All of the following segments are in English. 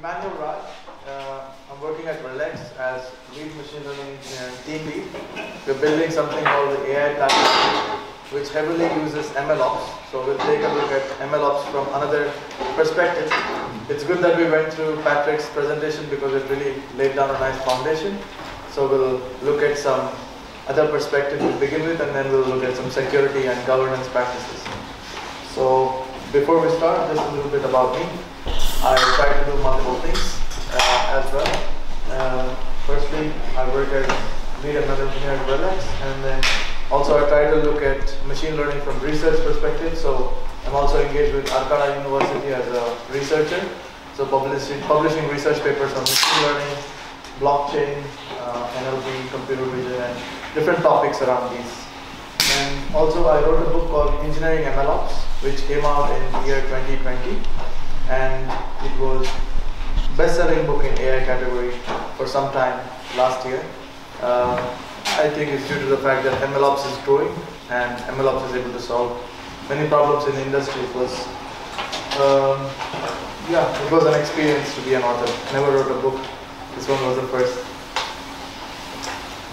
Emmanuel. I'm working at RELEX as lead machine learning engineer and team lead. We're building something called the AI platform, which heavily uses MLOps. So we'll take a look at MLOps from another perspective. It's good that we went through Patrick's presentation because it really laid down a nice foundation. So we'll look at some other perspectives to begin with, and then we'll look at some security and governance practices. So before we start, just a little bit about me. I try to do multiple things as well. Firstly, I work as lead ML engineer at RELEX, and then also I try to look at machine learning from research perspective. So I'm also engaged with Arcana University as a researcher. So publishing research papers on machine learning, blockchain, NLP, computer vision, and different topics around these. And also I wrote a book called Engineering MLOps, which came out in year 2020. And it was best-selling book in AI category for some time last year. I think it's due to the fact that MLOps is growing and MLOps is able to solve many problems in the industry. It was, it was an experience to be an author. I never wrote a book. This one was the first.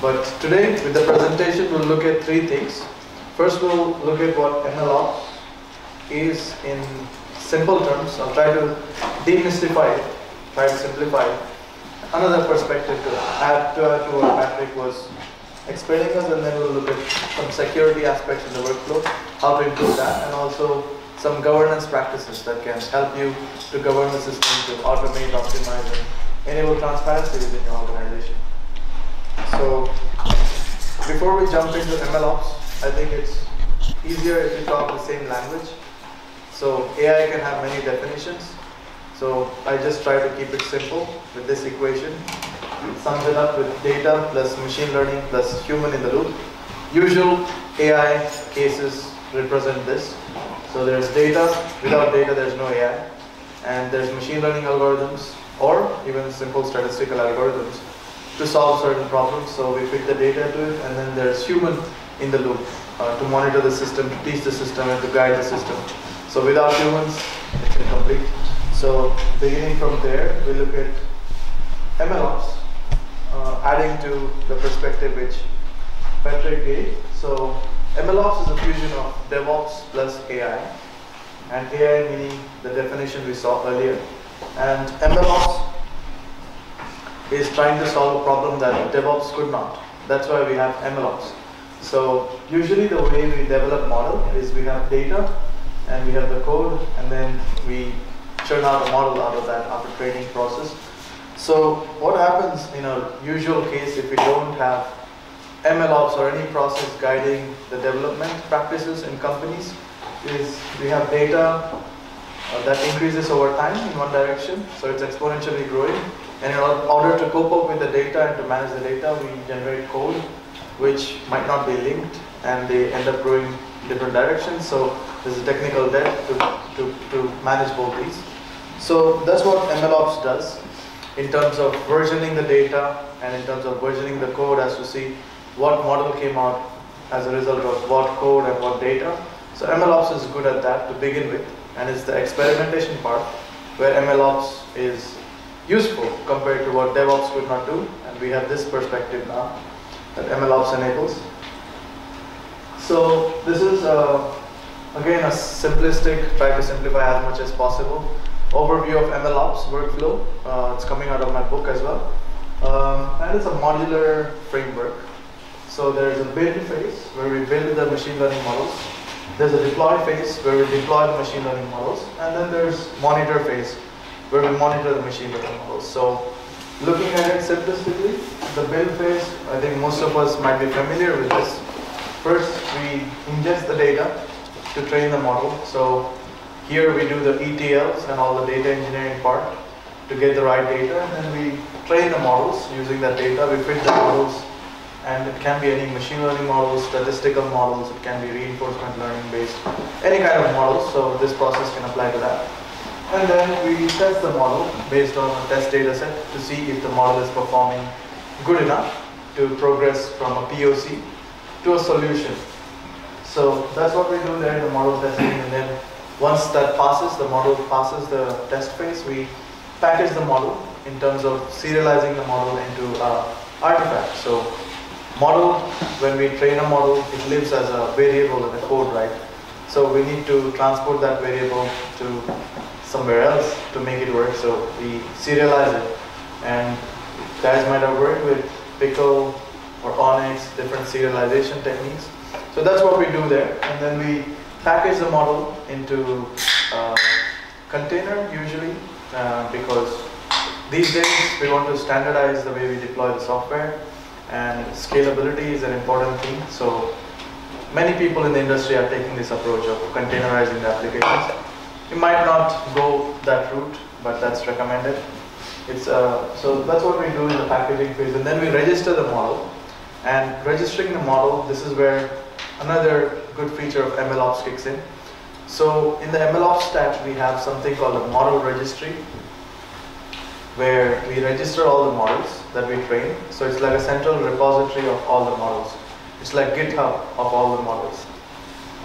But today, with the presentation, we'll look at three things. First, we'll look at what MLOps is in simple terms. I'll try to demystify it, try to simplify it. Another perspective to add to what Patrick was explaining us, and then we'll look at some security aspects in the workflow, how to improve that, and also some governance practices that can help you to govern the system, to automate, optimize, and enable transparency within your organization. So before we jump into MLOps, I think it's easier if we talk the same language. So AI can have many definitions. So I just try to keep it simple with this equation. It sums it up with data plus machine learning plus human in the loop. Usual AI cases represent this. So there's data, without data there's no AI. And there's machine learning algorithms or even simple statistical algorithms to solve certain problems. So we fit the data to it, and then there's human in the loop to monitor the system, to teach the system, and to guide the system. So without humans, it's incomplete. So beginning from there, we look at MLOps, adding to the perspective which Patrick gave. So MLOps is a fusion of DevOps plus AI, and AI meaning the definition we saw earlier. And MLOps is trying to solve a problem that DevOps could not. That's why we have MLOps. So usually the way we develop model is we have data, and we have the code, and then we churn out a model out of that after training process. So what happens in a usual case if we don't have MLOps or any process guiding the development practices in companies is we have data that increases over time in one direction, so it's exponentially growing. And in order to cope up with the data and to manage the data, we generate code which might not be linked, and they end up growing in different directions. So there's a technical debt to manage both these. So that's what MLOps does in terms of versioning the data and in terms of versioning the code as to see what model came out as a result of what code and what data. So MLOps is good at that to begin with, and it's the experimentation part where MLOps is useful compared to what DevOps could not do, and we have this perspective now that MLOps enables. So this is again a simplistic, try to simplify as much as possible, overview of MLOps workflow. It's coming out of my book as well. And it's a modular framework. So there's a build phase where we build the machine learning models. There's a deploy phase where we deploy the machine learning models. And then there's monitor phase where we monitor the machine learning models. So looking at it simplistically, the build phase, I think most of us might be familiar with this. First, we ingest the data to train the model. So here we do the ETLs and all the data engineering part to get the right data, and then we train the models using that data. We fit the models, and it can be any machine learning models, statistical models, it can be reinforcement learning based, any kind of models. So this process can apply to that. And then we test the model based on a test data set to see if the model is performing good enough to progress from a POC to a solution. So that's what we do there in the model testing, and then once that passes, the model passes the test phase, we package the model in terms of serializing the model into artifact. So model, when we train a model, it lives as a variable in the code, right? So we need to transport that variable to somewhere else to make it work. So we serialize it, and guys might have worked with Pickle or Onyx, different serialization techniques. So that's what we do there, and then we package the model into a container usually, because these days we want to standardize the way we deploy the software, and scalability is an important thing. So many people in the industry are taking this approach of containerizing the applications. You might not go that route, but that's recommended. So that's what we do in the packaging phase, and then we register the model. And registering the model, this is where another good feature of MLOps kicks in. So in the MLOps stack, we have something called a model registry, where we register all the models that we train. So it's like a central repository of all the models. It's like GitHub of all the models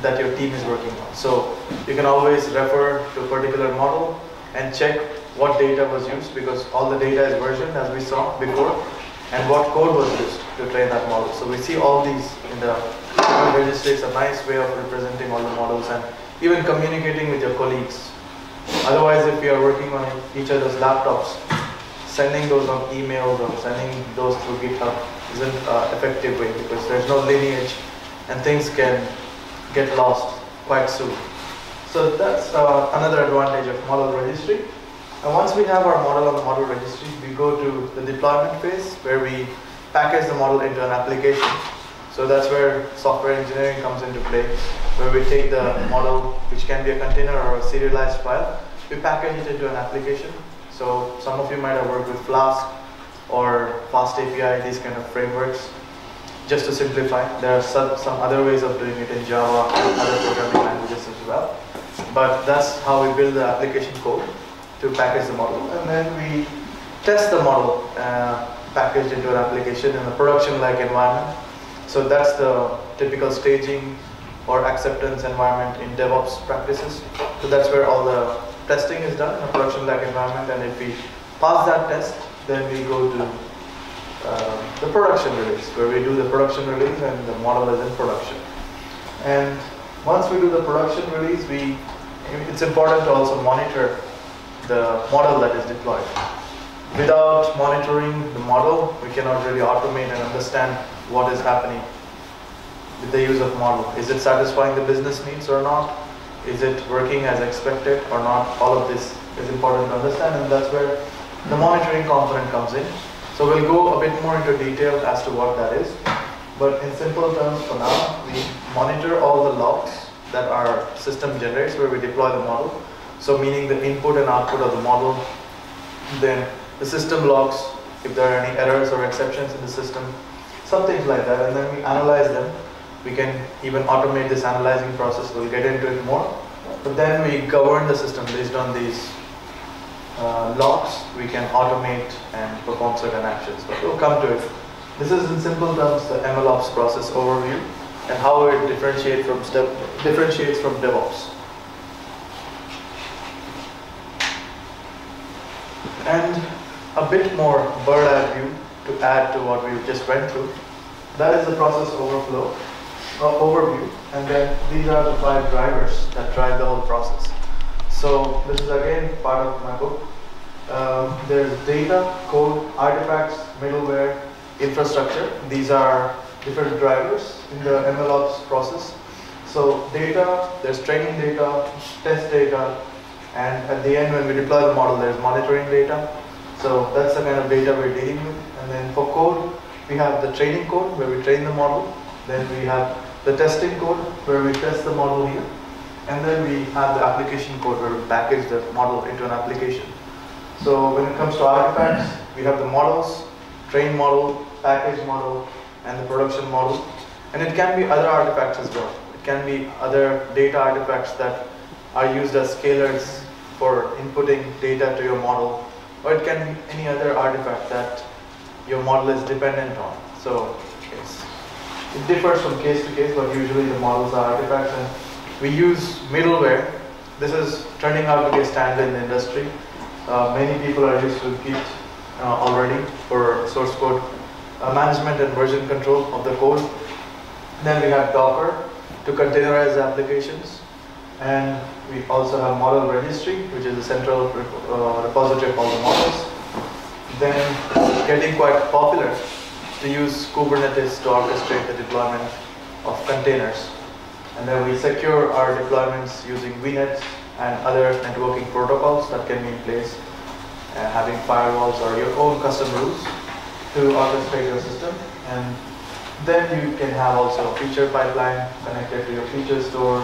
that your team is working on. So you can always refer to a particular model and check what data was used, because all the data is versioned as we saw before, and what code was used to train that model. So we see all these in the registry. It's a nice way of representing all the models and even communicating with your colleagues. Otherwise, if you are working on each other's laptops, sending those on emails or sending those through GitHub isn't an effective way, because there's no lineage and things can get lost quite soon. So that's another advantage of model registry. And once we have our model on the model registry, we go to the deployment phase, where we package the model into an application. So that's where software engineering comes into play, where we take the model, which can be a container or a serialized file, we package it into an application. So some of you might have worked with Flask or Fast API, these kind of frameworks. Just to simplify, there are some other ways of doing it in Java and other programming languages as well. But that's how we build the application code to package the model. And then we test the model packaged into an application in a production-like environment. So that's the typical staging or acceptance environment in DevOps practices. So that's where all the testing is done in a production-like environment. And if we pass that test, then we go to the production release, where we do the production release and the model is in production. And once we do the production release, it's important to also monitor the model that is deployed. Without monitoring the model, we cannot really automate and understand what is happening with the use of model. Is it satisfying the business needs or not? Is it working as expected or not? All of this is important to understand, and that's where the monitoring component comes in. So we'll go a bit more into detail as to what that is. But in simple terms for now, we monitor all the logs that our system generates where we deploy the model. So meaning the input and output of the model, then the system logs if there are any errors or exceptions in the system, some things like that, and then we analyze them. We can even automate this analyzing process, we'll get into it more. But then we govern the system based on these logs. We can automate and perform certain actions, but we'll come to it. This is in simple terms the MLOps process overview and how it differentiates from DevOps. And a bit more bird-eye view to add to what we just went through. That is the process overview. And then these are the 5 drivers that drive the whole process. So this is again part of my book. There's data, code, artifacts, middleware, infrastructure. These are different drivers in the MLOps process. So data, there's training data, test data, and at the end when we deploy the model, there's monitoring data. So that's the kind of data we're dealing with. And then for code, we have the training code where we train the model. Then we have the testing code where we test the model here. And then we have the application code where we package the model into an application. So when it comes to artifacts, we have the models, train model, package model, and the production model. And it can be other artifacts as well. It can be other data artifacts that are used as scalars for inputting data to your model, or it can be any other artifact that your model is dependent on. So it differs from case to case, but usually the models are artifacts, and we use middleware. This is turning out to be a standard in the industry. Many people are used to Git already for source code management and version control of the code. Then we have Docker to containerize applications. And we also have model registry, which is the central repository of all the models. Then getting quite popular to use Kubernetes to orchestrate the deployment of containers. And then we secure our deployments using VNets and other networking protocols that can be in place, having firewalls or your own custom rules to orchestrate your system. And then you can have also a feature pipeline connected to your feature store.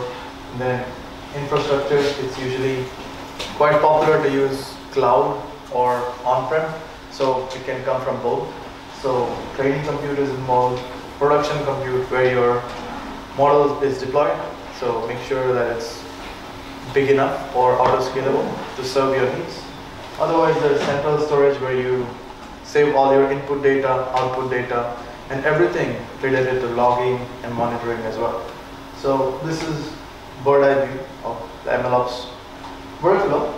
And then infrastructure, it's usually quite popular to use cloud or on-prem, so it can come from both. So training compute is involved, production compute where your model is deployed, so make sure that it's big enough or auto-scalable to serve your needs. Otherwise, there's central storage where you save all your input data, output data, and everything related to logging and monitoring as well. So this is bird's eye view of the MLOps workflow.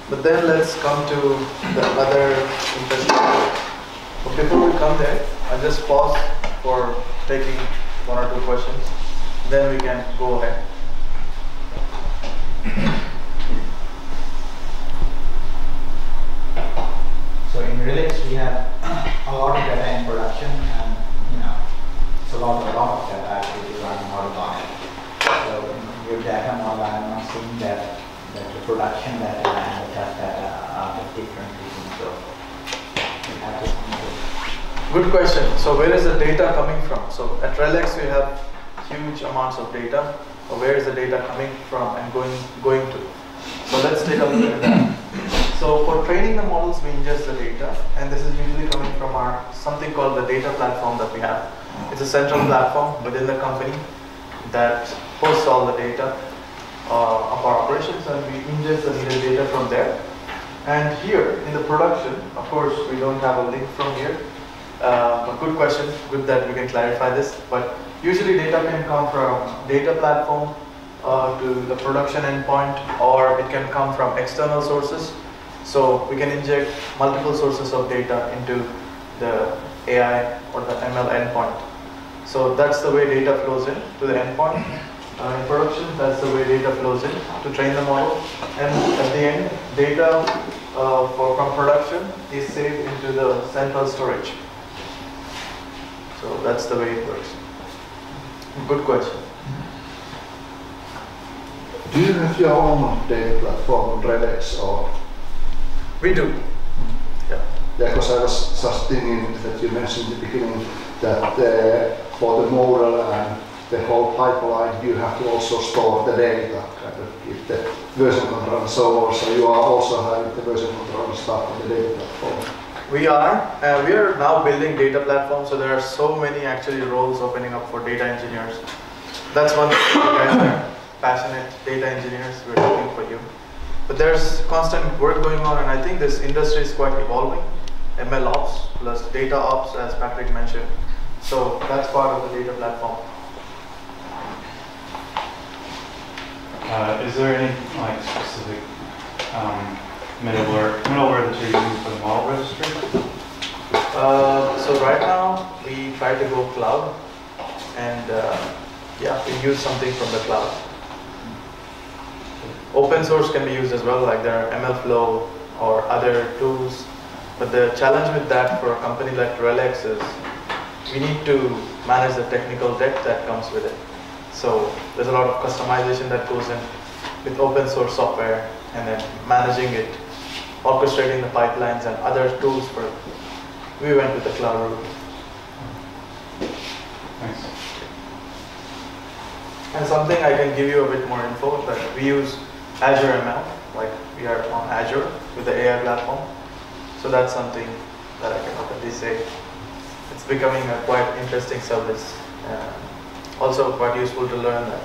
But then let's come to the other interesting part. But before we come there, I'll just pause for taking one or two questions. Then we can go ahead. So in RELEX we have a lot of data in production, and it's a lot of data actually running horizontal. So in your data model, I'm not seeing that the production data and the test data are different things. So you have to. Good question. So where is the data coming from? So at RELEX we have huge amounts of data. So where is the data coming from and going to? So let's take a look at that. So for training the models, we ingest the data, and this is usually coming from our something called the data platform that we have. It's a central platform within the company that hosts all the data of our operations, and we ingest the needed data from there. And here in the production, of course, we don't have a link from here. But good question, good that we can clarify this. But usually data can come from data platform to the production endpoint, or it can come from external sources. So we can inject multiple sources of data into the AI or the ML endpoint. So that's the way data flows in to the endpoint. In production, that's the way data flows in to train the model. And at the end, data from production is saved into the central storage. So that's the way it works. Good question. Do you have your own data platform on RELEX or? We do. Yeah. Yeah, because I was just thinking that you mentioned in the beginning that for the model and the whole pipeline, you have to also store the data, kind of keep the version control and so on. So you are also having the version control and stuff on the data platform. We are now building data platforms, so there are so many actually roles opening up for data engineers. That's one thing, you guys are passionate data engineers, we're looking for you. But there's constant work going on, and I think this industry is quite evolving. MLOps plus data ops, as Patrick mentioned. So that's part of the data platform. Is there any specific middleware that you're using for the model registry? So right now we try to go cloud, and yeah, we use something from the cloud. Open source can be used as well, like there are MLflow or other tools. But the challenge with that for a company like RELEX is we need to manage the technical debt that comes with it. So there's a lot of customization that goes in with open source software, and then managing it, orchestrating the pipelines and other tools for it. We went with the cloud route. Thanks. And something I can give you a bit more info, that we use Azure ML, like we are on Azure with the AI platform. So that's something that I can openly say. It's becoming a quite interesting service. Also quite useful to learn that.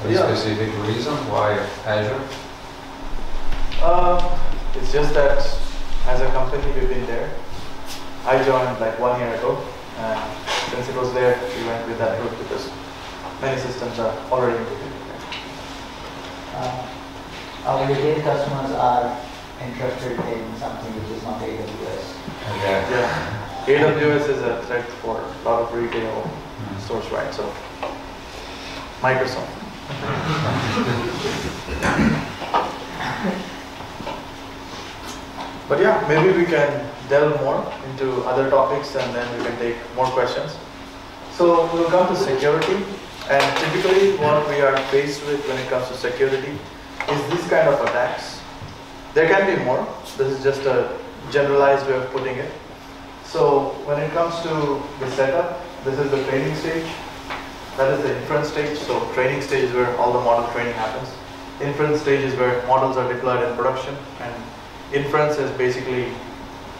Any specific reason why Azure? It's just that as a company we've been there. I joined like 1 year ago, and since it was there, we went with that route because many systems are already integrated there. our retail customers are interested in something which is not AWS. Okay. Yeah, AWS is a threat for a lot of retail stores, right? So, Microsoft. But yeah, maybe we can delve more into other topics and then we can take more questions. So we'll come to security, and typically what we are faced with when it comes to security is this kind of attacks. There can be more. This is just a generalized way of putting it. So when it comes to the setup, this is the training stage. That is the inference stage. So training stage is where all the model training happens. Inference stage is where models are deployed in production, and inference is basically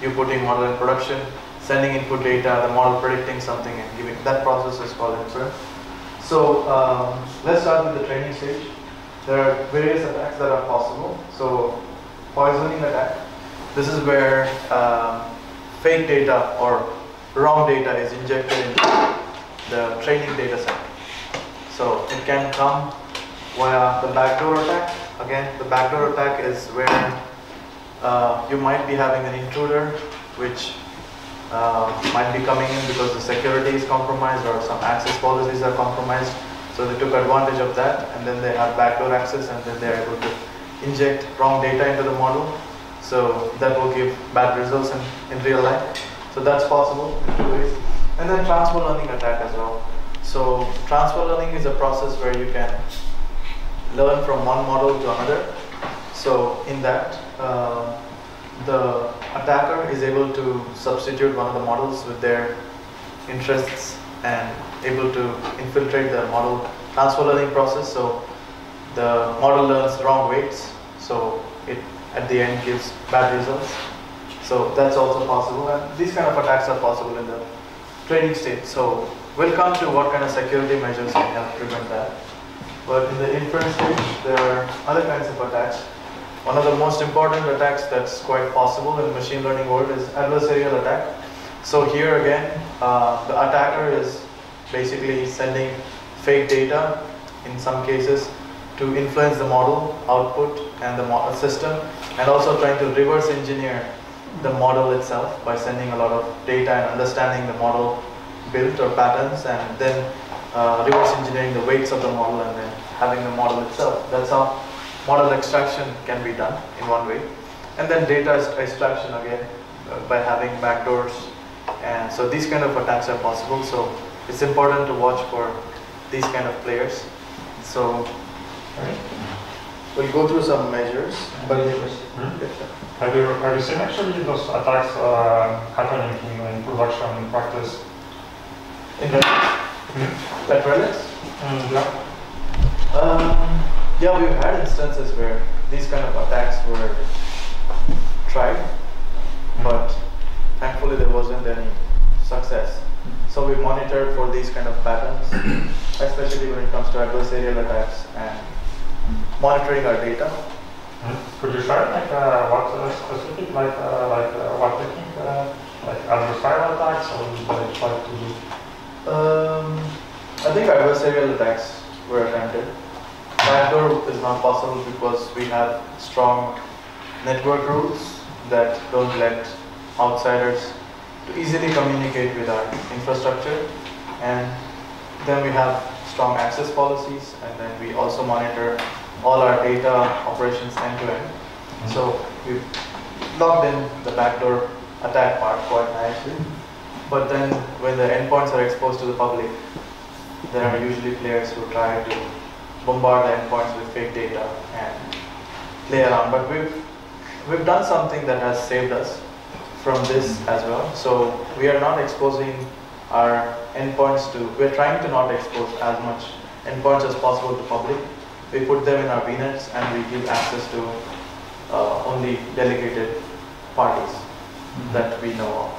you putting model in production, sending input data, the model predicting something and giving. That process is called inference. So let's start with the training stage. There are various attacks that are possible. So poisoning attack. This is where fake data or wrong data is injected into the training data set. So it can come via the backdoor attack. Again, the backdoor attack is where you might be having an intruder which might be coming in because the security is compromised or some access policies are compromised. So they took advantage of that, and then they have backdoor access, and then they're able to inject wrong data into the model. So that will give bad results in real life. So that's possible in 2 ways. And then transfer learning attack as well. So transfer learning is a process where you can learn from one model to another. So in that, the attacker is able to substitute one of the models with their interests and able to infiltrate the model transfer learning process. So the model learns wrong weights, so it at the end gives bad results. So that's also possible, and these kind of attacks are possible in the training state. So we'll come to what kind of security measures can help prevent that. But in the inference stage, there are other kinds of attacks. One of the most important attacks that's quite possible in the machine learning world is adversarial attack. So here again, the attacker is basically sending fake data in some cases to influence the model output and the model system, and also trying to reverse engineer the model itself by sending a lot of data and understanding the model built or patterns, and then reverse engineering the weights of the model and then having the model itself. That's how model extraction can be done in one way. And then data extraction again by having backdoors. And so these kind of attacks are possible. So it's important to watch for these kind of players. So we'll go through some measures. But have you seen actually those attacks happening in production in practice? In at RELEX? Yeah. Yeah, we've had instances where these kind of attacks were tried, but thankfully there wasn't any success. So we monitored for these kind of patterns, especially when it comes to adversarial attacks and monitoring our data. Could you share like what specific what technique like adversarial attacks, or what they try to do? I think adversarial attacks were attempted. Backdoor is not possible because we have strong network rules that don't let outsiders to easily communicate with our infrastructure, and then we have strong access policies, and then we also monitor all our data operations end to end. So we've locked in the backdoor attack part quite nicely, but then when the endpoints are exposed to the public, there are usually players who try to bombard the endpoints with fake data and play around. But we've done something that has saved us from this as well. So we are not exposing our endpoints to, we're trying to not expose as much endpoints as possible to public. We put them in our VNets and we give access to only delegated parties that we know of.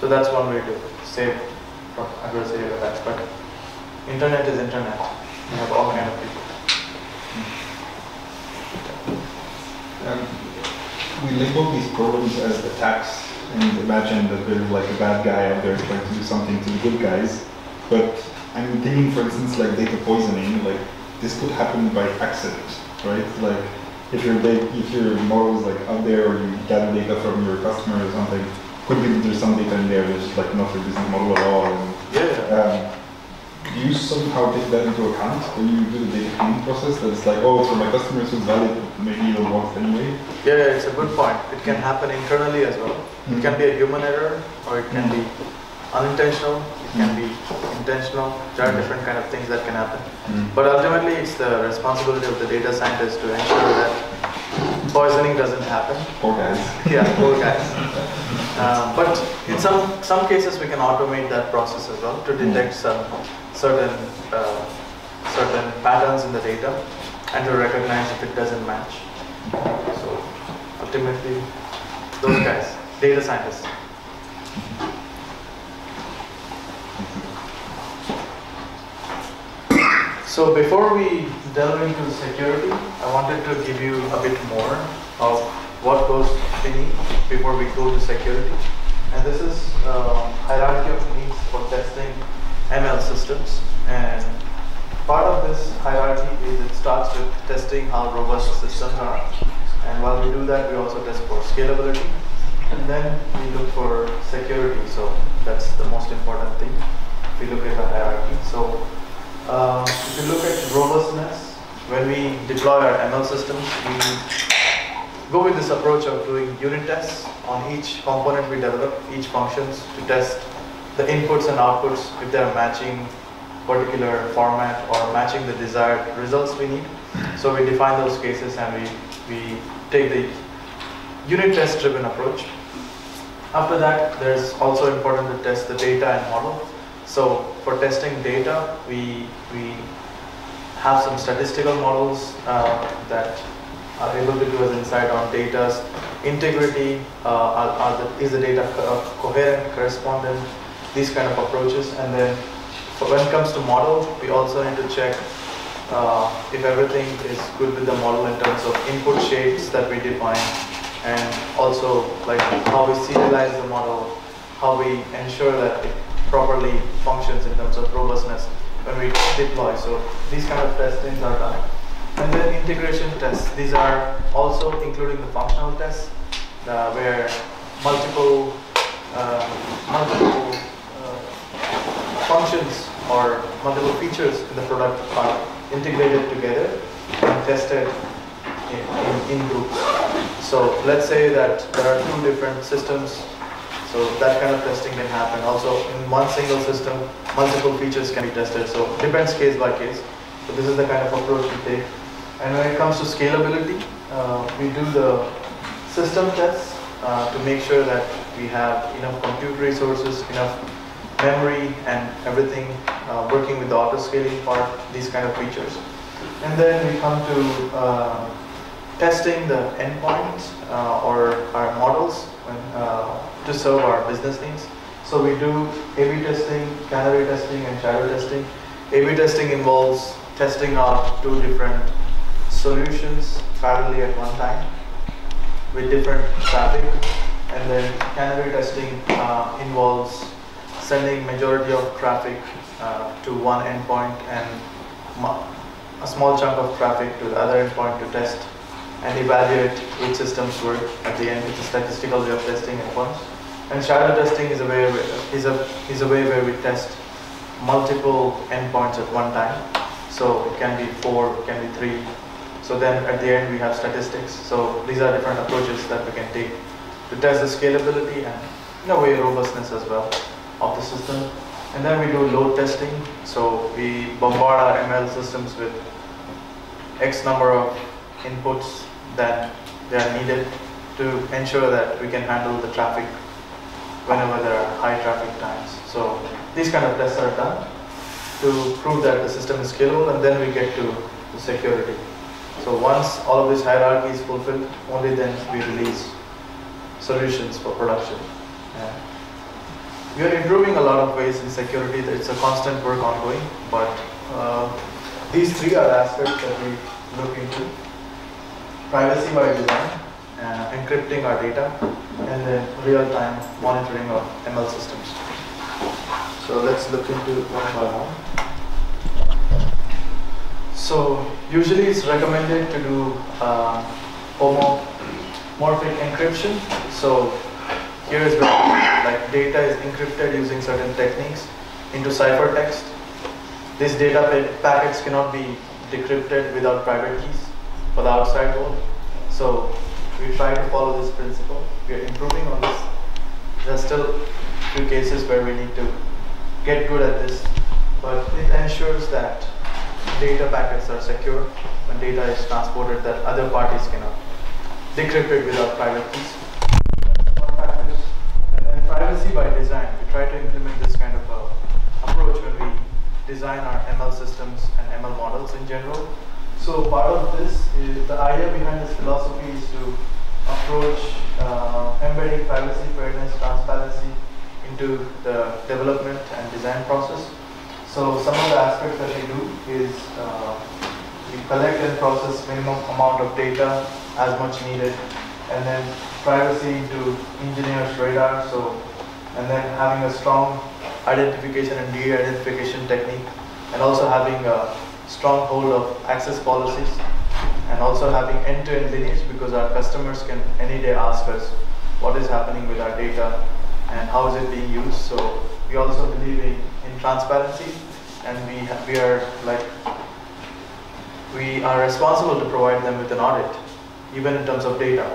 So that's one way to save from adversarial attacks. But internet is internet. We have all kind of people. We label these problems as attacks and imagine that there's like a bad guy out there trying to do something to the good guys. But I'm thinking, for instance, like data poisoning, like this could happen by accident. right? Like if your model is like out there, or you gather data from your customer or something, could be that there's some data in there that's just like not your business model at all. And, do you somehow take that into account when you do the data cleaning process? That it's like, oh, it's for my customers, so it's valid, but maybe you don't want it anyway? Yeah, it's a good point. It can happen internally as well. It can be a human error, or it can be unintentional, it can be intentional. There are different kind of things that can happen. But ultimately, it's the responsibility of the data scientist to ensure that poisoning doesn't happen. Poor guys. Yeah, poor guys. But in some cases, we can automate that process as well to detect some certain patterns in the data and to recognize if it doesn't match. So ultimately, those guys, data scientists. So before we delve into security, I wanted to give you a bit more of what goes beneath before we go to security. And this is hierarchy of needs for testing ML systems. And part of this hierarchy is it starts with testing how robust systems are. And while we do that, we also test for scalability. And then we look for security. So that's the most important thing. We look at the hierarchy. So if you look at robustness, when we deploy our ML systems, we go with this approach of doing unit tests on each component we develop, each functions, to test the inputs and outputs if they are matching particular format or matching the desired results we need. So we define those cases and we take the unit test driven approach. After that, there's also important to test the data and model. So for testing data, we have some statistical models that are able to give us insight on data's integrity, is the data coherent, correspondent, these kind of approaches. And then when it comes to model, we also need to check if everything is good with the model in terms of input shapes that we define, and also like how we serialize the model, how we ensure that it properly functions in terms of robustness when we deploy. So these kind of testings are done. And then integration tests. These are also including the functional tests where multiple functions or multiple features in the product are integrated together and tested in groups. So let's say that there are two different systems. So that kind of testing can happen. Also, in one single system, multiple features can be tested. So it depends case by case. So this is the kind of approach we take. And when it comes to scalability, we do the system tests to make sure that we have enough compute resources, enough memory, and everything working with the auto scaling part, these kind of features. And then we come to testing the endpoints or our models to serve our business needs. So we do A/B testing, canary testing, and shadow testing. A/B testing involves testing out two different solutions parallelly at one time with different traffic. And then canary testing involves sending majority of traffic to one endpoint and a small chunk of traffic to the other endpoint to test and evaluate which systems work at the end. It's a statistical way of testing endpoints. And shadow testing is a way where we test multiple endpoints at one time. So it can be 4, it can be 3. So then at the end we have statistics. So these are different approaches that we can take to test the scalability and in a way robustness as well of the system. And then we do load testing. So we bombard our ML systems with X number of inputs that they are needed to ensure that we can handle the traffic whenever there are high traffic times. So these kind of tests are done to prove that the system is scalable, and then we get to the security. So once all of this hierarchy is fulfilled, only then we release solutions for production. We are improving a lot of ways in security. It's a constant work ongoing, but these three are aspects that we look into. Privacy by design, encrypting our data, and then real-time monitoring of ML systems. So let's look into one by one. So Usually it's recommended to do homomorphic encryption. So here is where like data is encrypted using certain techniques into ciphertext. These data packets cannot be decrypted without private keys for the outside world. So we try to follow this principle. We are improving on this. There are still a few cases where we need to get good at this, but it ensures that data packets are secure when data is transported, that other parties cannot decrypt it without private keys. And then privacy by design. We try to implement this kind of approach when we design our ML systems and ML models in general. So part of this is, the idea behind this philosophy is to approach embedding privacy, fairness, transparency into the development and design process. So some of the aspects that we do is we collect and process minimum amount of data as much needed, and then privacy into engineers' radar. So, and then having a strong identification and de-identification technique, and also having a strong hold of access policies, and also having end-to-end lineage, because our customers can any day ask us what is happening with our data and how is it being used. So we also believe in transparency, and we are responsible to provide them with an audit, even in terms of data,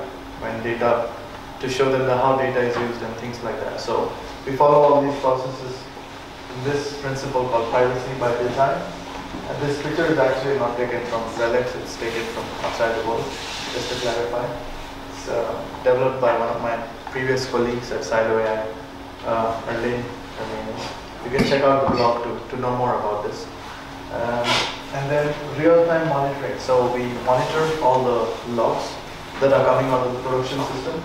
to show them how data is used and things like that. So we follow all these processes in this principle called privacy by design. And this picture is actually not taken from RELEX, it's taken from outside the world, just to clarify. It's developed by one of my previous colleagues at Silo AI, Erlin. You can check out the blog to know more about this. And then real-time monitoring. So we monitor all the logs that are coming out of the production system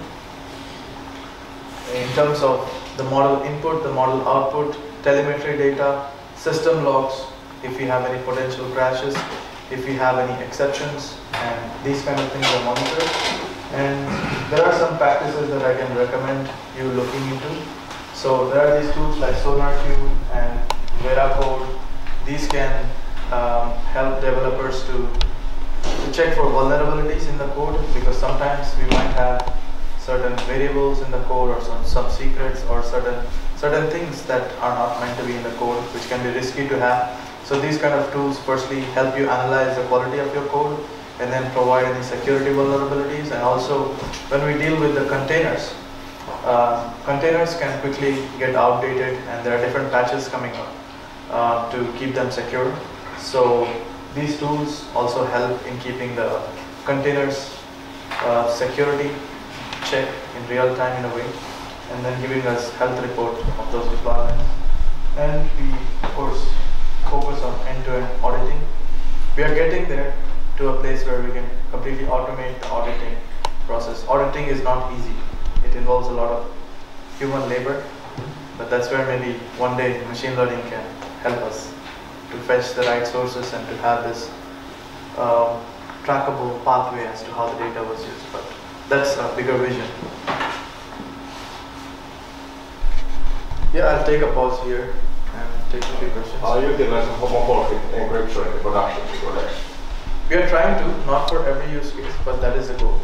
in terms of the model input, the model output, telemetry data, system logs, if we have any potential crashes, if we have any exceptions, and these kind of things are monitored. And there are some practices that I can recommend you looking into. So there are these tools like SonarQube and Veracode. These can help developers to check for vulnerabilities in the code, because sometimes we might have certain variables in the code or some secrets or certain things that are not meant to be in the code, which can be risky to have. So these kind of tools firstly help you analyze the quality of your code and then provide any security vulnerabilities. And also when we deal with the containers, containers can quickly get outdated, and there are different patches coming up to keep them secure. So these tools also help in keeping the containers security check in real time in a way, and then giving us health report of those deployments. And we of course focus on end-to-end auditing. We are getting there to a place where we can completely automate the auditing process. Auditing is not easy. It involves a lot of human labor, but that's where maybe one day machine learning can help us to fetch the right sources and to have this trackable pathway as to how the data was used. But that's a bigger vision. Yeah, I'll take a pause here and take a few questions. Are you utilizing homomorphic encryption in the production RELEX? We are trying to, not for every use case, but that is the goal.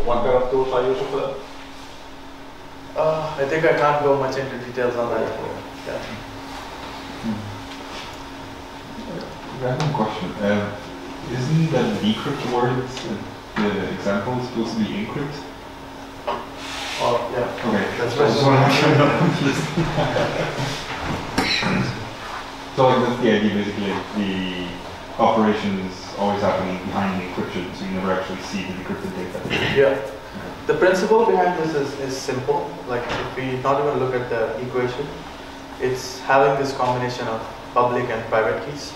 What kind of tools are you using for that? I think I can't go much into details on that. Yeah. I have a question. Isn't that decrypt word, the example, supposed to be encrypt? Oh, yeah. Okay, That's I just want to make sure I'm not confused. So like that's the idea, basically. The operation is always happening behind the encryption, so you never actually see the decrypted data. Yeah. The principle behind this is simple. Like if we not even look at the equation, it's having this combination of public and private keys.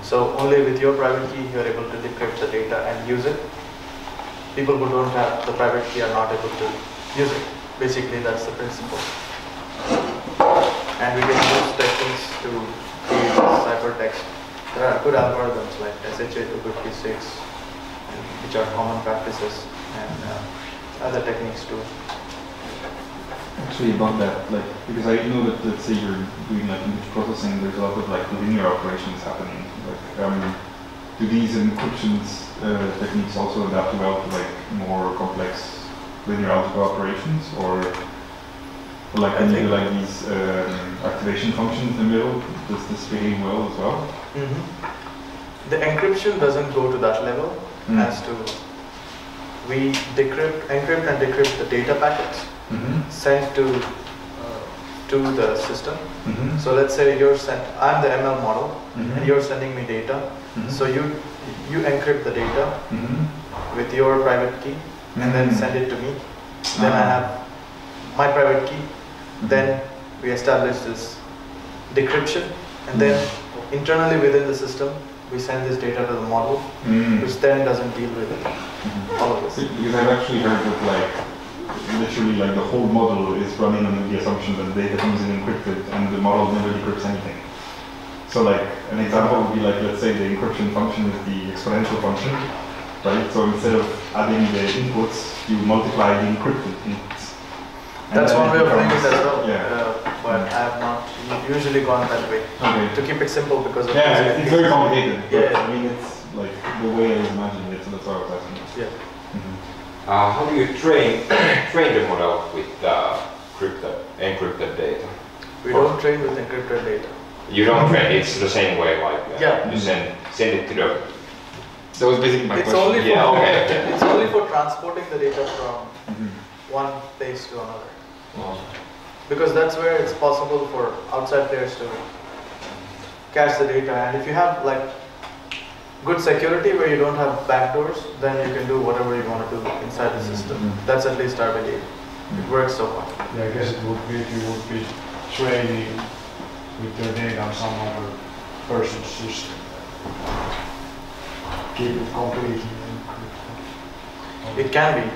So only with your private key you are able to decrypt the data and use it. People who don't have the private key are not able to use it. Basically that's the principle. And we can use techniques to create ciphertext. There are good algorithms like SHA-256, which are common practices, and other techniques too. Actually about that, like, because I know that, let's say you're doing like image processing, there's a lot of like linear operations happening. Like, do these encryption techniques also adapt well to like more complex linear algebra operations, or like when you do like these activation functions in the middle, does this behave well as well? The encryption doesn't go to that level as to we encrypt and decrypt the data packets sent to the system. So let's say I'm the ML model and you're sending me data. So you encrypt the data with your private key and then send it to me. Then I have my private key. Then we establish this decryption, and then internally within the system we send this data to the model, which then doesn't deal with all of this. Because I've actually heard that like literally like the whole model is running on the assumption that the data comes in encrypted and the model never decrypts anything. So like an example would be like, let's say the encryption function is the exponential function, right? So instead of adding the inputs, you multiply the encrypted inputs. That's one way of doing it as well. Yeah. But I have not usually gone that way. Okay. To keep it simple because of it's very complicated. Yeah. I mean, it's like the way I was imagining it, so that's why I was asking. Yeah. How do you train the model with encrypted data? We don't train with encrypted data. You don't train, it's the same way, like Yeah. you send it to the... That was basically my It's question. only for Yeah, okay. it's only for transporting the data from one place to another. Because that's where it's possible for outside players to cache the data. And if you have like good security where you don't have backdoors, then you can do whatever you want to do inside the system. That's at least our belief. It works so far. Yeah, I guess it would be if you would be training with your data on some other person's system. Keep it completely encrypted. It can be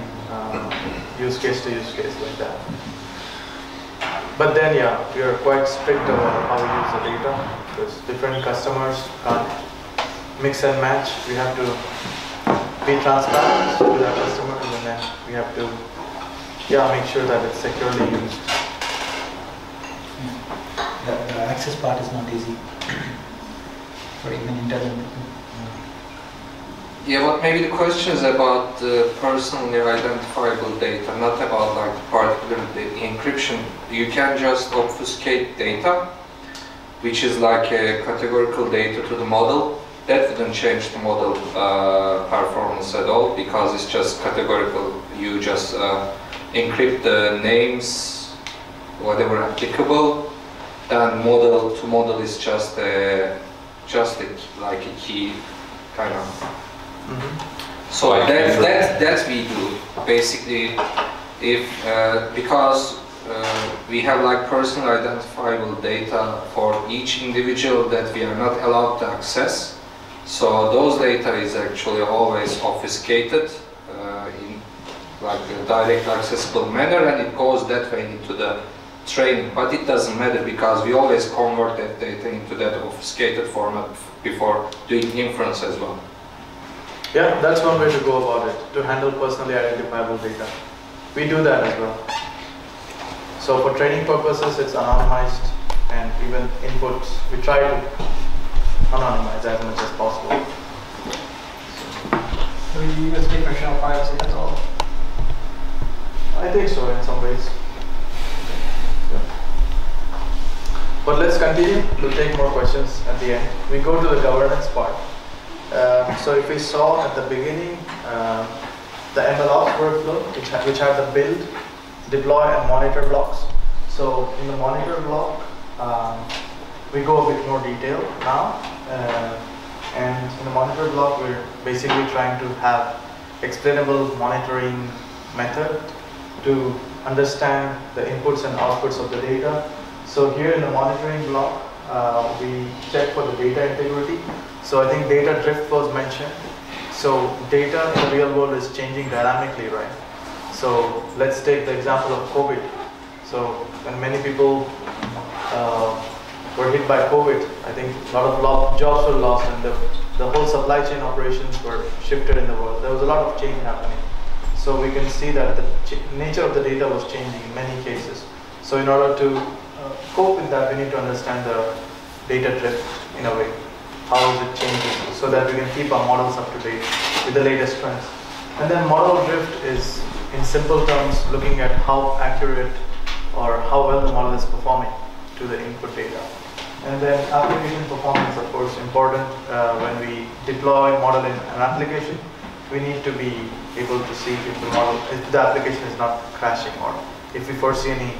use case to use case like that. But then yeah, we are quite strict about how we use the data because different customers can't mix and match. We have to be transparent with our customers, and then we have to make sure that it's securely used. The access part is not easy for even internal people. Yeah, but maybe the question is about personally identifiable data, not about like particularly the encryption. You can just obfuscate data, which is like a categorical data to the model. That wouldn't change the model performance at all because it's just categorical. You just encrypt the names, whatever applicable, and model to model is just like a key kind of. So that we do basically if because we have like personal identifiable data for each individual that we are not allowed to access. So those data is actually always obfuscated in like a direct accessible manner, and it goes that way into the training. But it doesn't matter because we always convert that data into that obfuscated format before doing inference as well. Yeah, that's one way to go about it, to handle personally identifiable data. We do that as well. So for training purposes, it's anonymized, and even inputs, we try to anonymize as much as possible. So you use differential privacy, that's all? I think so in some ways. Yeah. But let's continue, we'll take more questions at the end. We go to the governance part. So if we saw at the beginning the MLOps workflow, which had the build, deploy and monitor blocks. So in the monitor block, we go a bit more detail now. And in the monitor block, we're basically trying to have explainable monitoring method to understand the inputs and outputs of the data. So here in the monitoring block, we check for the data integrity. So I think data drift was mentioned. So data in the real world is changing dynamically, right? So let's take the example of COVID. So when many people were hit by COVID, I think a lot of jobs were lost, and the whole supply chain operations were shifted in the world. There was a lot of change happening. So we can see that the nature of the data was changing in many cases. So in order to cope with that, we need to understand the data drift in a way. How is it changing? so that we can keep our models up to date with the latest trends. And then model drift is, in simple terms, looking at how accurate or how well the model is performing to the input data. And then application performance, of course, important. When we deploy model in an application, we need to be able to see if the application is not crashing or if we foresee any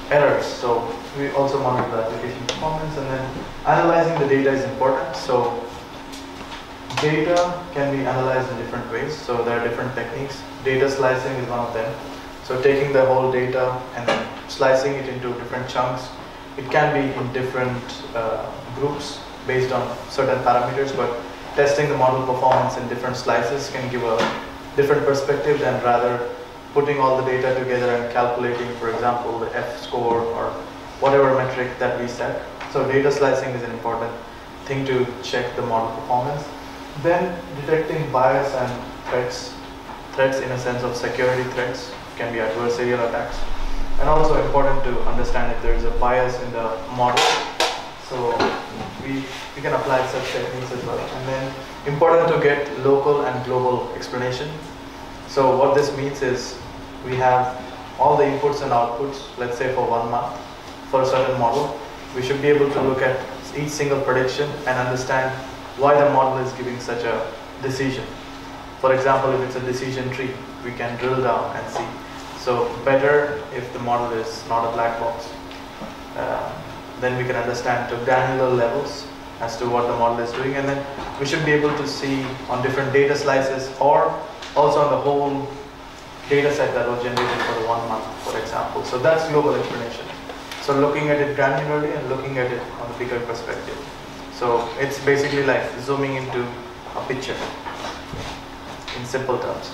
errors. So we also monitor the application performance, and then analyzing the data is important. So data can be analyzed in different ways. So there are different techniques. Data slicing is one of them. So taking the whole data and then slicing it into different chunks. It can be in different groups based on certain parameters, but testing the model performance in different slices can give a different perspective than rather putting all the data together and calculating, for example, the F score or whatever metric that we set. So data slicing is an important thing to check the model performance. Then detecting bias and threats in a sense of security threats, can be adversarial attacks. And also important to understand if there is a bias in the model. So we can apply such techniques as well. And then important to get local and global explanation. So what this means is we have all the inputs and outputs, let's say for 1 month for a certain model. We should be able to look at each single prediction and understand why the model is giving such a decision. For example, if it's a decision tree, we can drill down and see. So better if the model is not a black box. Then we can understand to granular levels as to what the model is doing, and then we should be able to see on different data slices or also on the whole data set that was generated for the 1 month, for example. So that's global explanation. So looking at it granularly and looking at it on the bigger perspective. So it's basically like zooming into a picture in simple terms.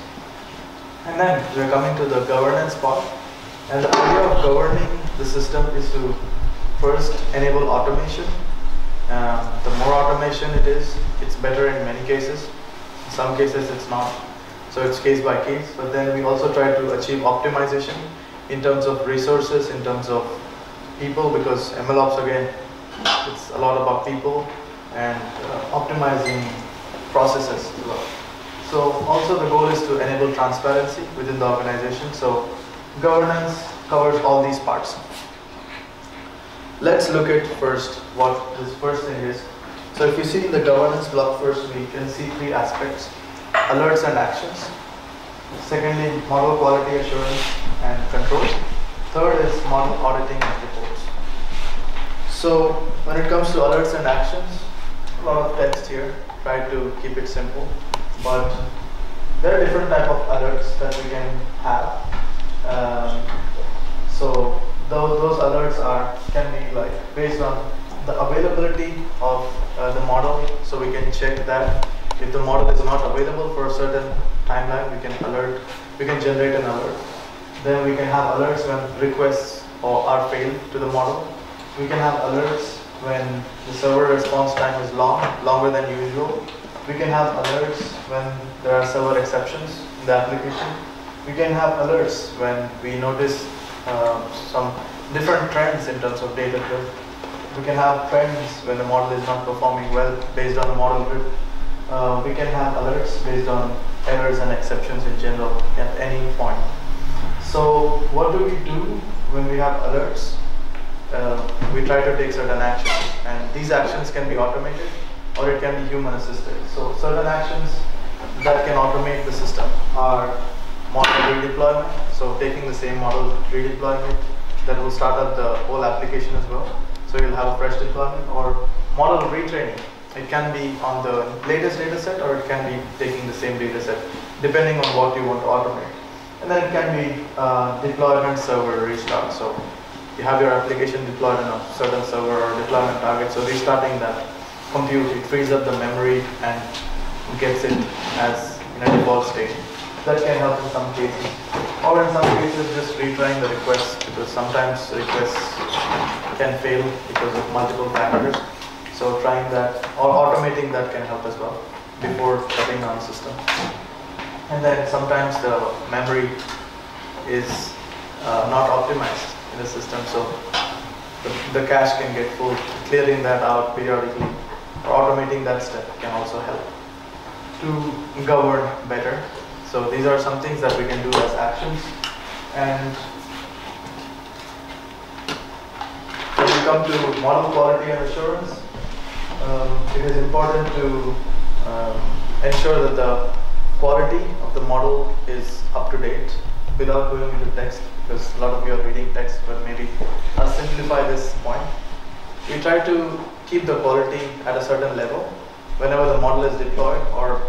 And then we're coming to the governance part. And the idea of governing the system is to first enable automation. The more automation it is, it's better in many cases. In some cases it's not. So it's case by case. But then we also try to achieve optimization in terms of resources, in terms of people, because MLOps, again, it's a lot about people and optimizing processes as well. So also the goal is to enable transparency within the organization. So governance covers all these parts. Let's look at first what this first thing is. So if you see in the governance block first, we can see 3 aspects: alerts and actions. Secondly, model quality assurance and control. Third is model auditing and reports. So when it comes to alerts and actions, a lot of text here. Try to keep it simple. But there are different type of alerts that we can have. So those alerts can be like based on the availability of the model. So we can check that if the model is not available for a certain timeline, we can generate an alert. Then we can have alerts when requests are failed to the model. We can have alerts when the server response time is longer than usual. We can have alerts when there are server exceptions in the application. We can have alerts when we notice some different trends in terms of data drift. We can have trends when the model is not performing well based on the model drift. We can have alerts based on errors and exceptions in general at any point. So what do we do when we have alerts? We try to take certain actions, and these actions can be automated or it can be human assisted. So certain actions that can automate the system are model redeployment. So taking the same model, redeploying it, that will start up the whole application as well. So you'll have a fresh deployment. Or model retraining. It can be on the latest data set or it can be taking the same data set, depending on what you want to automate. And then it can be deployment server restart. So you have your application deployed on a certain server or deployment target. So restarting that compute, it frees up the memory and gets it as in a default state. That can help in some cases. Or in some cases just retrying the requests, because sometimes requests can fail because of multiple factors. So trying that or automating that can help as well before shutting down the system. And then sometimes the memory is not optimized in the system, so the cache can get full. Clearing that out periodically or automating that step can also help to govern better. So these are some things that we can do as actions. And when we come to model quality and assurance, it is important to ensure that the quality of the model is up to date without going into text, because a lot of you are reading text, but maybe I'll simplify this point. We try to keep the quality at a certain level. Whenever the model is deployed, or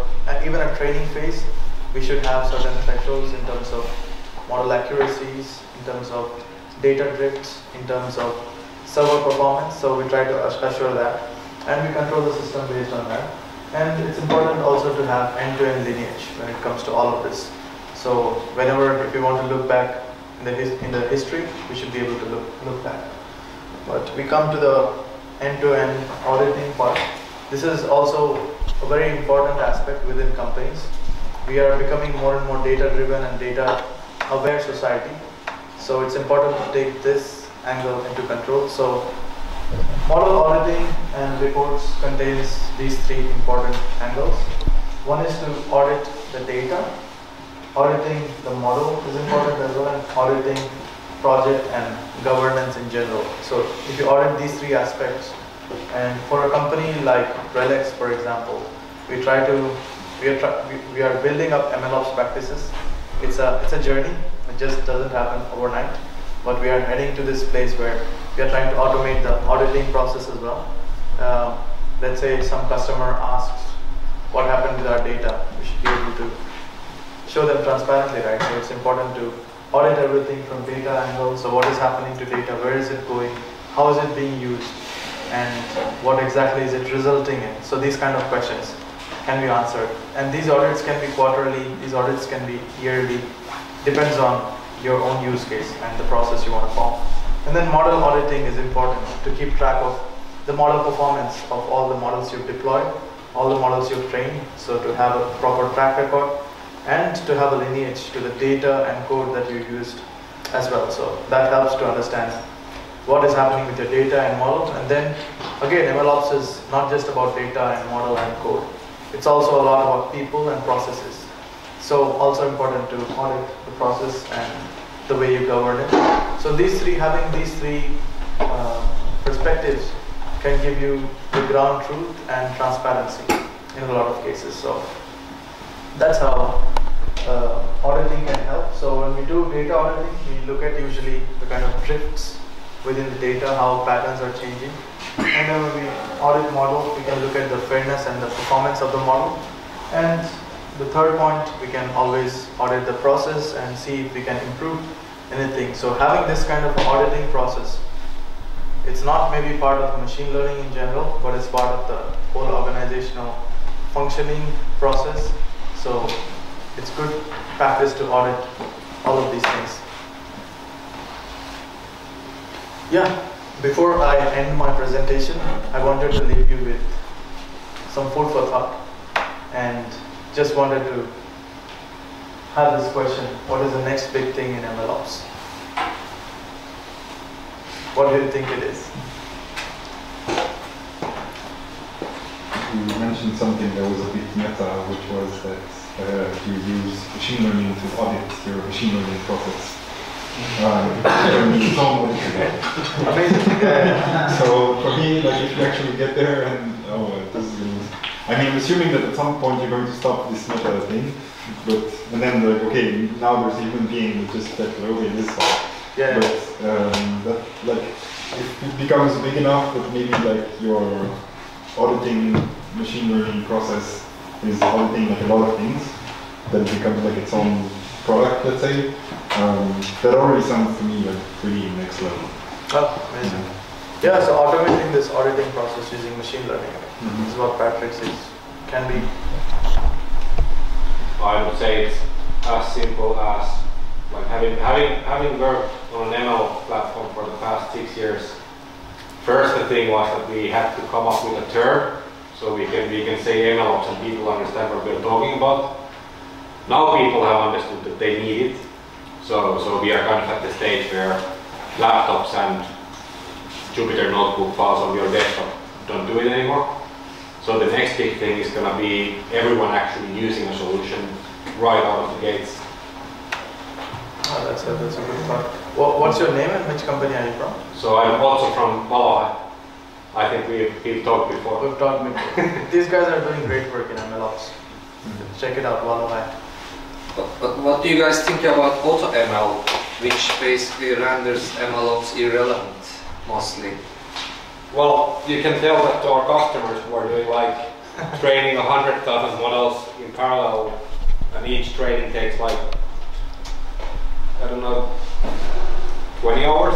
even a training phase, we should have certain thresholds in terms of model accuracies, in terms of data drifts, in terms of server performance. So we try to assure that, and we control the system based on that. And it's important also to have end-to-end lineage when it comes to all of this. So whenever, if you want to look back in the history, we should be able to look back. But we come to the end-to-end auditing part. This is also a very important aspect within companies. We are becoming more and more data-driven and data-aware society. So it's important to take this angle into control. So model auditing and reports contains these three important angles. One is to audit the data. Auditing the model is important as well, and auditing project and governance in general. So if you audit these three aspects, and for a company like RELEX, for example, we are building up MLOps practices. It's a journey. It just doesn't happen overnight. But we are heading to this place where we are trying to automate the auditing process as well. Let's say some customer asks what happened with our data. We should be able to show them transparently, right? So it's important to audit everything from data angle. So what is happening to data? Where is it going? How is it being used? And what exactly is it resulting in? So these kind of questions can be answered. And these audits can be quarterly, these audits can be yearly. Depends on your own use case and the process you want to follow. And then model auditing is important to keep track of the model performance of all the models you've deployed, all the models you've trained, so to have a proper track record and to have a lineage to the data and code that you used as well. So that helps to understand what is happening with your data and model. And then again, MLOps is not just about data and model and code. It's also a lot about people and processes. So also important to audit the process and the way you govern it. So having these three perspectives can give you the ground truth and transparency in a lot of cases. So that's how auditing can help. So when we do data auditing, we look at usually the kind of drifts within the data, how patterns are changing. And then when we audit model, we can look at the fairness and the performance of the model. And the third point, we can always audit the process and see if we can improve anything. So having this kind of auditing process, it's not maybe part of machine learning in general, but it's part of the whole organizational functioning process. So it's good practice to audit all of these things. Yeah, before I end my presentation, I wanted to leave you with some food for thought, and just wanted to have this question: what is the next big thing in MLOps? What do you think it is? You mentioned something that was a bit meta, which was that you use machine learning to audit your machine learning process. Amazing. So for me, like, if you actually get there and this is gonna, I mean, assuming that at some point you're going to stop this meta thing, and then like, okay, now there's a human being that just like, okay, this is all. Yeah. But that, like, if it becomes big enough that maybe like your auditing machine learning process is auditing like a lot of things, then it becomes like its own product, let's say. That already sounds to me like pretty next level. Oh, amazing. Yeah, so automating this auditing process using machine learning, this is what Patrick says can be. I would say it's as simple as like having worked on an ML platform for the past 6 years. First, the thing was that we had to come up with a term so we can say MLOps and people understand what we're talking about. Now people have understood that they need it. So we are kind of at the stage where laptops and Jupyter notebook files on your desktop don't do it anymore. So the next big thing is going to be everyone actually using a solution right out of the gates. Oh, that's a good thought. What's your name and which company are you from? So I'm also from Paloha. I think we've talked before. We've talked before. These guys are doing great work in MLOps. Check it out, Paloha. But what do you guys think about AutoML, which basically renders MLOps irrelevant, mostly? Well, you can tell that to our customers who are doing like training 100,000 models in parallel, and each training takes like, I don't know, 20 hours.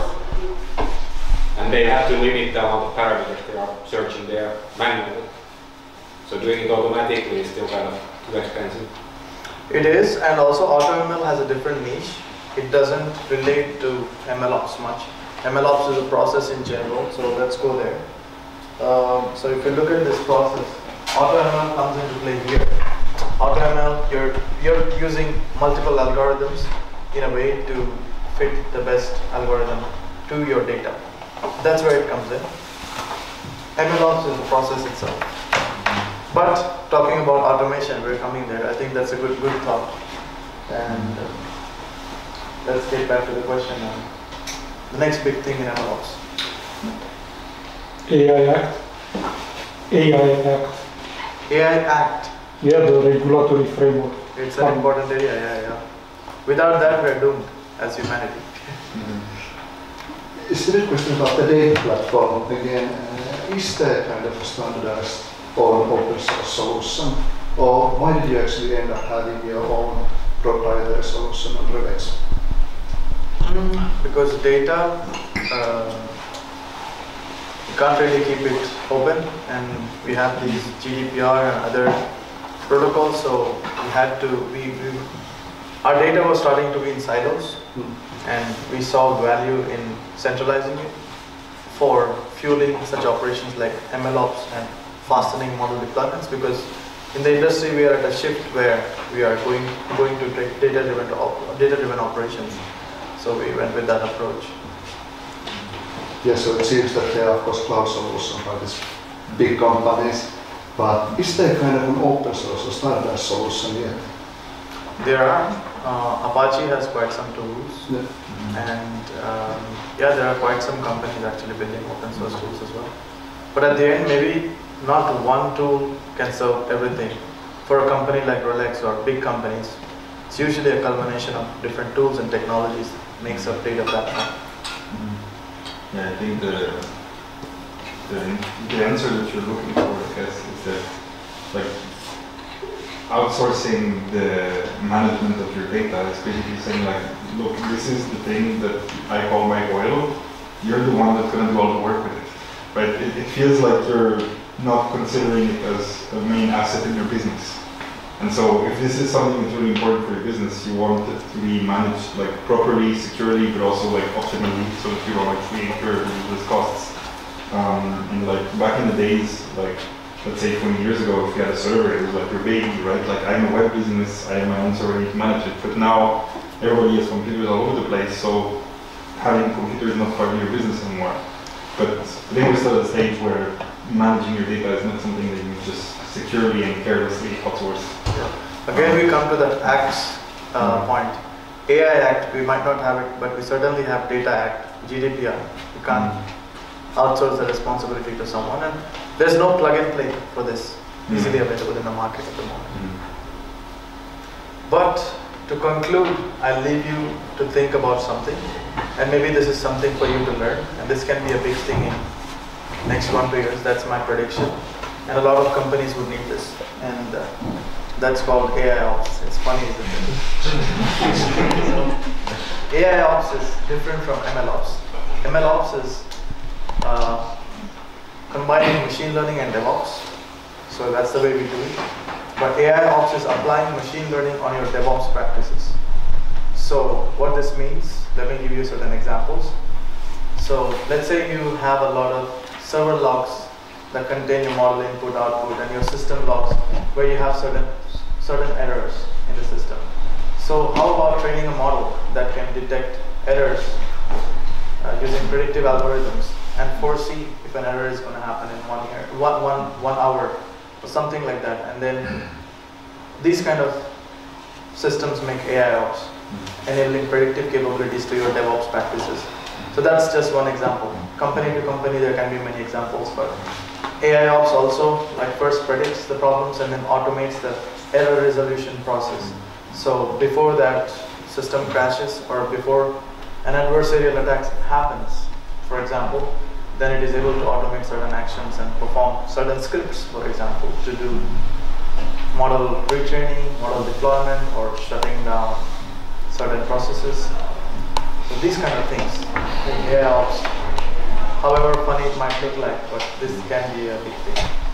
And they have to limit the amount of parameters they are searching there manually. So doing it automatically is still kind of too expensive. It is, and also AutoML has a different niche. It doesn't relate to MLOps much. MLOps is a process in general, so let's go there. So if you look at this process, AutoML comes into play here. AutoML, you're using multiple algorithms in a way to fit the best algorithm to your data. That's where it comes in. MLOps is the process itself. But talking about automation, we're coming there. I think that's a good thought. And let's get back to the question now. The next big thing in MLOps. AI Act. AI Act. Yeah, the regulatory framework. It's an important area, yeah. Without that, we're doomed as humanity. Is there a question about the data platform again? Is there kind of a standardized or open source solution? Or why did you actually end up having your own proprietary solution on RELEX? Because data, you can't really keep it open, and we have these GDPR and other protocols, so we had to, our data was starting to be in silos, and we saw value in centralizing it for fueling such operations like MLOps and fastening model deployments, because in the industry we are at a shift where we are going to data-driven operations. So we went with that approach. Yes, so it seems that there are of course cloud solutions by these big companies, but is there kind of an open source or standardized solution yet? There are. Apache has quite some tools, and there are quite some companies actually building open source tools as well. But at the end, maybe not one tool can serve everything. For a company like RELEX or big companies, it's usually a culmination of different tools and technologies that makes up data platform. Yeah, I think the answer that you're looking for, I guess, is that like outsourcing the management of your data is basically saying like, look, this is the thing that I call my oil. You're the one that's going to do all the work with it, right? It feels like you're not considering it as a main asset in your business. And so if this is something that's really important for your business, you want it to be managed like properly, securely, but also like optimally, so that you don't actually incur useless costs. And like back in the days, like let's say 20 years ago, if you had a server, it was like your baby, right? Like I'm a web business, I have my own server, I need to manage it. But now everybody has computers all over the place, so having a computer is not part of your business anymore. But I think we're still at a stage where managing your data is not something that you just securely and carelessly outsource. Yeah. Again, we come to that Acts point. AI Act, we might not have it, but we certainly have Data Act, GDPR. You can't outsource the responsibility to someone, and there's no plug and play for this easily available in the market at the moment. But to conclude, I'll leave you to think about something, and maybe this is something for you to learn, and this can be a big thing in next 1 to 2 years. That's my prediction, and a lot of companies would need this, and that's called AI Ops. It's funny, isn't it? So, AI Ops is different from MLOps. MLOps is combining machine learning and DevOps. So that's the way we do it. But AI Ops is applying machine learning on your DevOps practices. So what this means, let me give you certain examples. So let's say you have a lot of server logs that contain your model input, output, and your system logs where you have certain errors in the system. So how about training a model that can detect errors using predictive algorithms and foresee if an error is going to happen in 1 hour or something like that. And then these kind of systems make AIOps, enabling predictive capabilities to your DevOps practices. So that's just one example. Company to company, there can be many examples, but AIOps also first predicts the problems and then automates the error resolution process. So before that system crashes or before an adversarial attack happens, for example, then it is able to automate certain actions and perform certain scripts, for example, to do model retraining, model deployment, or shutting down certain processes. So these kind of things, AIOps, however funny it might look like, but this can be a big thing.